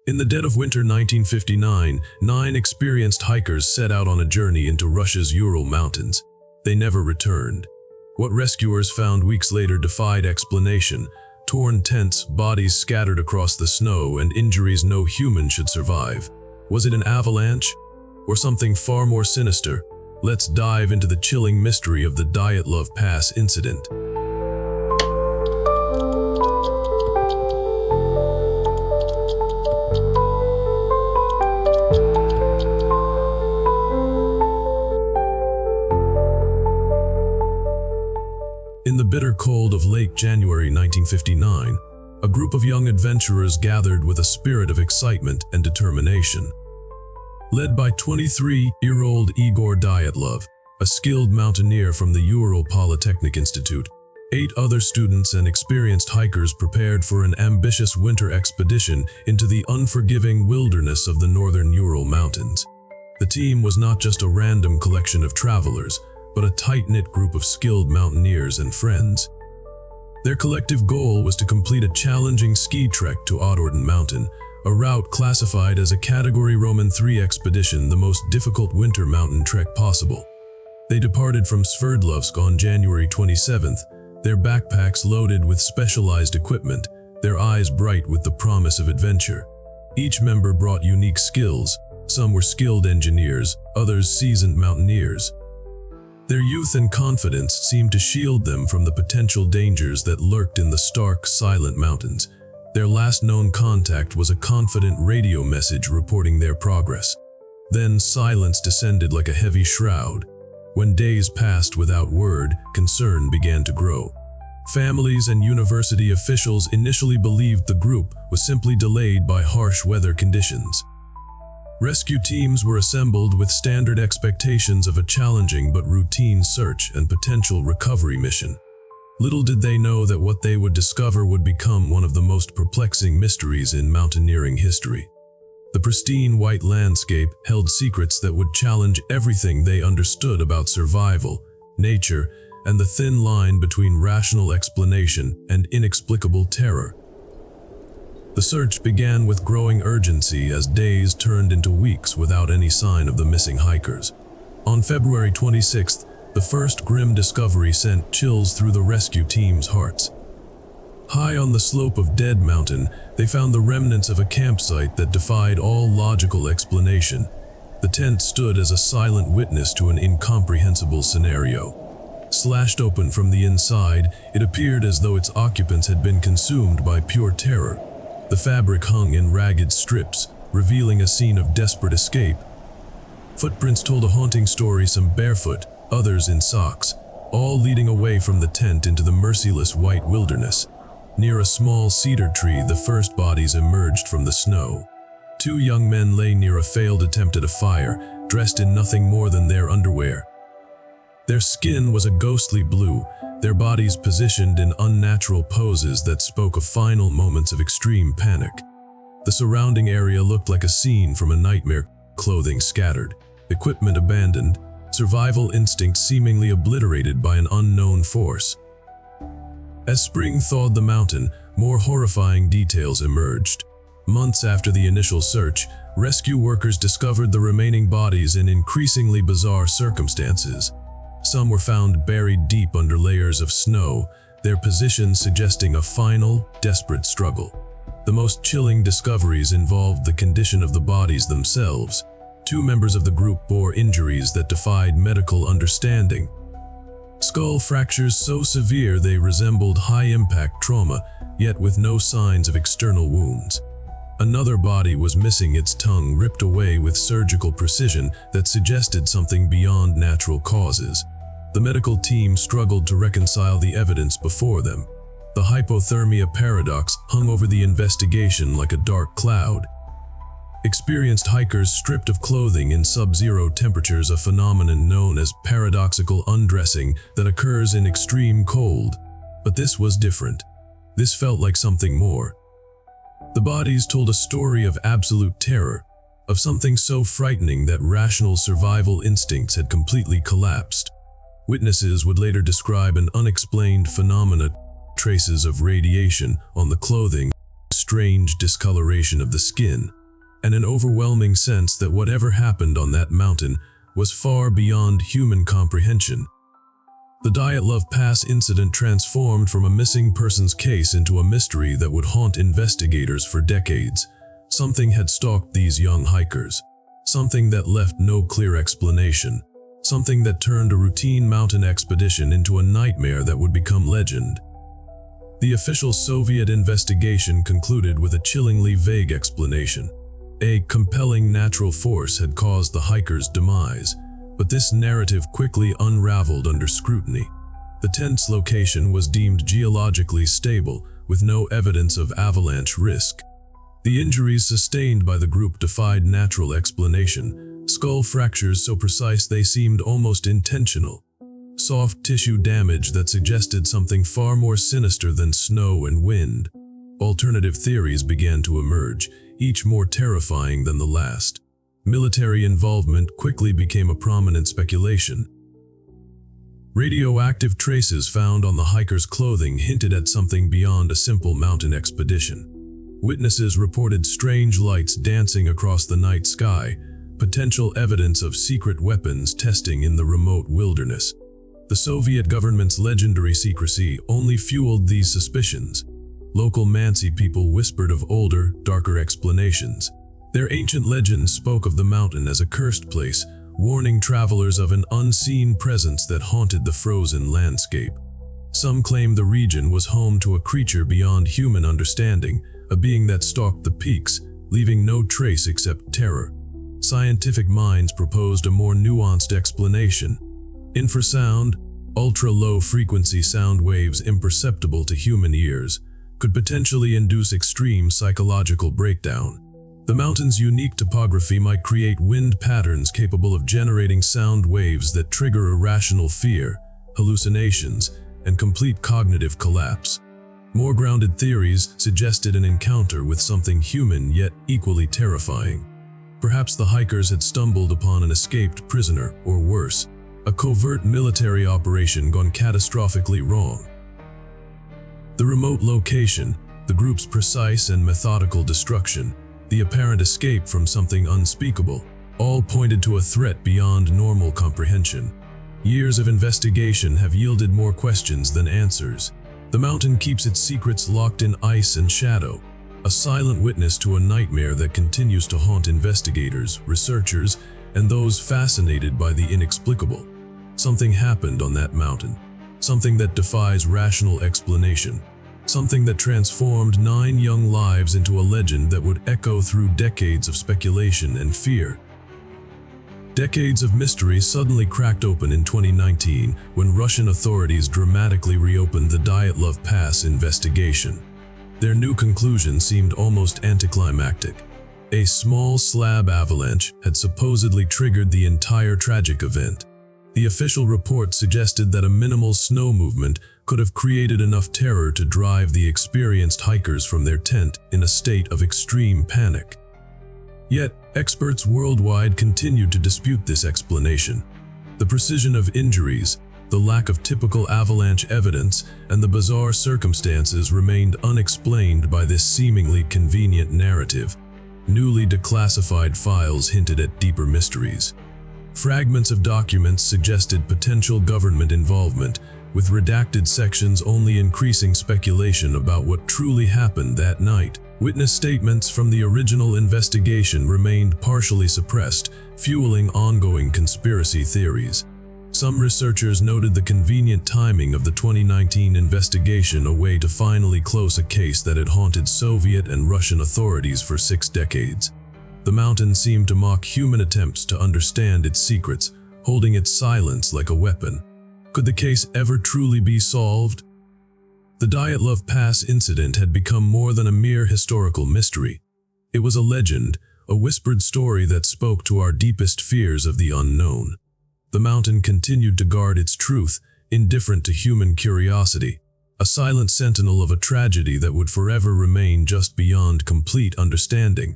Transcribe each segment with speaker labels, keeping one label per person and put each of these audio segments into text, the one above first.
Speaker 1: In the dead of winter 1959, 9 experienced hikers set out on a journey into Russia's Ural Mountains. They never returned. What rescuers found weeks later defied explanation: torn tents, bodies scattered across the snow, and injuries no human should survive. Was it an avalanche? Or something far more sinister? Let's dive into the chilling mystery of the Dyatlov Pass Incident. In the bitter cold of late January 1959, a group of young adventurers gathered with a spirit of excitement and determination. Led by 23-year-old Igor Dyatlov, a skilled mountaineer from the Ural Polytechnic Institute, 8 other students and experienced hikers prepared for an ambitious winter expedition into the unforgiving wilderness of the northern Ural Mountains. The team was not just a random collection of travelers, but a tight-knit group of skilled mountaineers and friends. Their collective goal was to complete a challenging ski trek to Unsolved Mountain, a route classified as a Category Roman III expedition, the most difficult winter mountain trek possible. They departed from Sverdlovsk on January 27th, their backpacks loaded with specialized equipment, their eyes bright with the promise of adventure. Each member brought unique skills. Some were skilled engineers, others seasoned mountaineers. Their youth and confidence seemed to shield them from the potential dangers that lurked in the stark, silent mountains. Their last known contact was a confident radio message reporting their progress. Then silence descended like a heavy shroud. When days passed without word, concern began to grow. Families and university officials initially believed the group was simply delayed by harsh weather conditions. Rescue teams were assembled with standard expectations of a challenging but routine search and potential recovery mission. Little did they know that what they would discover would become one of the most perplexing mysteries in mountaineering history. The pristine white landscape held secrets that would challenge everything they understood about survival, nature, and the thin line between rational explanation and inexplicable terror. The search began with growing urgency as days turned into weeks without any sign of the missing hikers. On February 26th, the first grim discovery sent chills through the rescue team's hearts. High on the slope of Dead Mountain, they found the remnants of a campsite that defied all logical explanation. The tent stood as a silent witness to an incomprehensible scenario. Slashed open from the inside, it appeared as though its occupants had been consumed by pure terror. The fabric hung in ragged strips, revealing a scene of desperate escape. Footprints told a haunting story, some barefoot, others in socks, all leading away from the tent into the merciless white wilderness. Near a small cedar tree, the first bodies emerged from the snow. 2 young men lay near a failed attempt at a fire, dressed in nothing more than their underwear. Their skin was a ghostly blue, their bodies positioned in unnatural poses that spoke of final moments of extreme panic. The surrounding area looked like a scene from a nightmare, clothing scattered, equipment abandoned, survival instincts seemingly obliterated by an unknown force. As spring thawed the mountain, more horrifying details emerged. Months after the initial search, rescue workers discovered the remaining bodies in increasingly bizarre circumstances. Some were found buried deep under layers of snow, their positions suggesting a final, desperate struggle. The most chilling discoveries involved the condition of the bodies themselves. 2 members of the group bore injuries that defied medical understanding. Skull fractures so severe they resembled high-impact trauma, yet with no signs of external wounds. Another body was missing its tongue, ripped away with surgical precision that suggested something beyond natural causes. The medical team struggled to reconcile the evidence before them. The hypothermia paradox hung over the investigation like a dark cloud. Experienced hikers stripped of clothing in sub-zero temperatures, a phenomenon known as paradoxical undressing that occurs in extreme cold. But this was different. This felt like something more. The bodies told a story of absolute terror, of something so frightening that rational survival instincts had completely collapsed. Witnesses would later describe an unexplained phenomena, traces of radiation on the clothing, strange discoloration of the skin, and an overwhelming sense that whatever happened on that mountain was far beyond human comprehension. The Dyatlov Pass incident transformed from a missing persons case into a mystery that would haunt investigators for decades. Something had stalked these young hikers, something that left no clear explanation, something that turned a routine mountain expedition into a nightmare that would become legend. The official Soviet investigation concluded with a chillingly vague explanation. A compelling natural force had caused the hikers' demise, but this narrative quickly unraveled under scrutiny. The tent's location was deemed geologically stable, with no evidence of avalanche risk. The injuries sustained by the group defied natural explanation, skull fractures so precise they seemed almost intentional, soft tissue damage that suggested something far more sinister than snow and wind. Alternative theories began to emerge, each more terrifying than the last. Military involvement quickly became a prominent speculation. Radioactive traces found on the hikers' clothing hinted at something beyond a simple mountain expedition. Witnesses reported strange lights dancing across the night sky, potential evidence of secret weapons testing in the remote wilderness. The Soviet government's legendary secrecy only fueled these suspicions. Local Mansi people whispered of older, darker explanations. Their ancient legends spoke of the mountain as a cursed place, warning travelers of an unseen presence that haunted the frozen landscape. Some claimed the region was home to a creature beyond human understanding, a being that stalked the peaks, leaving no trace except terror. Scientific minds proposed a more nuanced explanation. Infrasound, ultra-low frequency sound waves imperceptible to human ears, could potentially induce extreme psychological breakdown. The mountain's unique topography might create wind patterns capable of generating sound waves that trigger irrational fear, hallucinations, and complete cognitive collapse. More grounded theories suggested an encounter with something human yet equally terrifying. Perhaps the hikers had stumbled upon an escaped prisoner, or worse, a covert military operation gone catastrophically wrong. The remote location, the group's precise and methodical destruction, the apparent escape from something unspeakable, all pointed to a threat beyond normal comprehension. Years of investigation have yielded more questions than answers. The mountain keeps its secrets locked in ice and shadow, a silent witness to a nightmare that continues to haunt investigators, researchers, and those fascinated by the inexplicable. Something happened on that mountain, something that defies rational explanation, something that transformed 9 young lives into a legend that would echo through decades of speculation and fear. Decades of mystery suddenly cracked open in 2019 when Russian authorities dramatically reopened the Dyatlov Pass investigation. Their new conclusion seemed almost anticlimactic. A small slab avalanche had supposedly triggered the entire tragic event. The official report suggested that a minimal snow movement could have created enough terror to drive the experienced hikers from their tent in a state of extreme panic. Yet, experts worldwide continued to dispute this explanation. The precision of injuries, the lack of typical avalanche evidence, and the bizarre circumstances remained unexplained by this seemingly convenient narrative. Newly declassified files hinted at deeper mysteries. Fragments of documents suggested potential government involvement, with redacted sections only increasing speculation about what truly happened that night. Witness statements from the original investigation remained partially suppressed, fueling ongoing conspiracy theories. Some researchers noted the convenient timing of the 2019 investigation, a way to finally close a case that had haunted Soviet and Russian authorities for 6 decades. The mountain seemed to mock human attempts to understand its secrets, holding its silence like a weapon. Could the case ever truly be solved? The Dyatlov Pass incident had become more than a mere historical mystery. It was a legend, a whispered story that spoke to our deepest fears of the unknown. The mountain continued to guard its truth, indifferent to human curiosity, a silent sentinel of a tragedy that would forever remain just beyond complete understanding.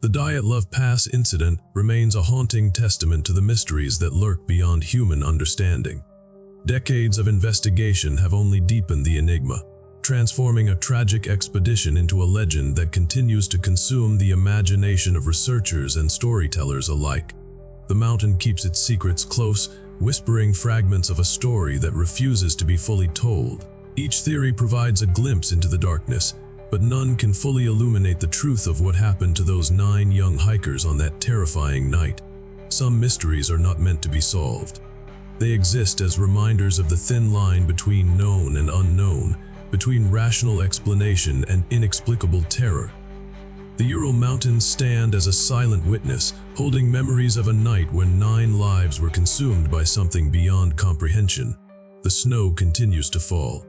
Speaker 1: The Dyatlov Pass incident remains a haunting testament to the mysteries that lurk beyond human understanding. Decades of investigation have only deepened the enigma. transforming a tragic expedition into a legend that continues to consume the imagination of researchers and storytellers alike. The mountain keeps its secrets close, whispering fragments of a story that refuses to be fully told. Each theory provides a glimpse into the darkness, but none can fully illuminate the truth of what happened to those 9 young hikers on that terrifying night. Some mysteries are not meant to be solved. They exist as reminders of the thin line between known and unknown, between rational explanation and inexplicable terror. The Ural Mountains stand as a silent witness, holding memories of a night when 9 lives were consumed by something beyond comprehension. The snow continues to fall.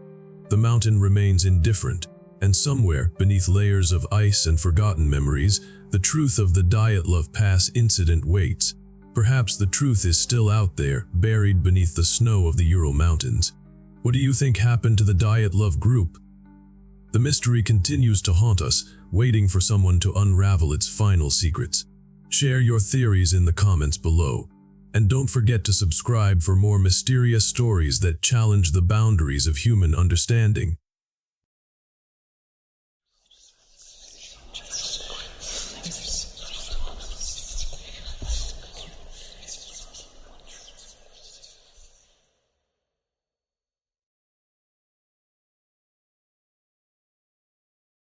Speaker 1: The mountain remains indifferent, and somewhere, beneath layers of ice and forgotten memories, the truth of the Dyatlov Pass Incident waits. Perhaps the truth is still out there, buried beneath the snow of the Ural Mountains. What do you think happened to the Dyatlov group? The mystery continues to haunt us, waiting for someone to unravel its final secrets. Share your theories in the comments below. And don't forget to subscribe for more mysterious stories that challenge the boundaries of human understanding.